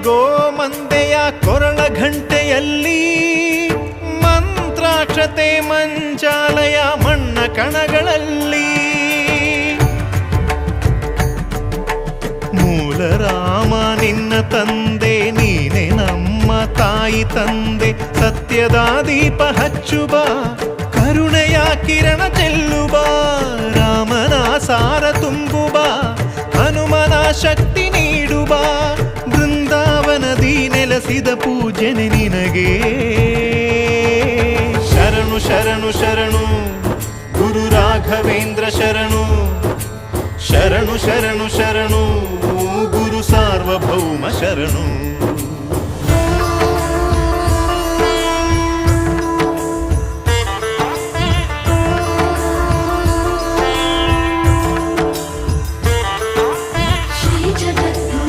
ಗೋಮಂದೆಯ ಕೊರಳ ಘಂಟೆಯಲ್ಲಿ ಮಂತ್ರಾಕ್ಷತೆ ಮಂಚಾಲಯ ಮಣ್ಣ ಕಣಗಳಲ್ಲಿ ಮೂಲ ರಾಮ ನಿನ್ನ ತಂದೆ ನೀನೆ ನಮ್ಮ ತಾಯಿ ತಂದೆ ಸತ್ಯದ ದೀಪ ಹಚ್ಚುಬ ಕರುಣೆಯ ಕಿರಣ ಚೆಲ್ಲುಬ ರಾಮನ ಸಾರ ತುಂಬುಬ ಹನುಮನ ಶಕ್ತಿ ನೀಡುಬ ಬೃಂದಾವನದಿ ನೆಲೆಸಿದ ಪೂಜನೆ ನಿನಗೆ ಶರಣು ಶರಣು ಶರಣು ಗುರು ರಾಘವೇಂದ್ರ ಶರಣು ಶರಣು ಶರಣು ಶರಣು ಗುರು ಸಾರ್ವಭೌಮ ಶರಣು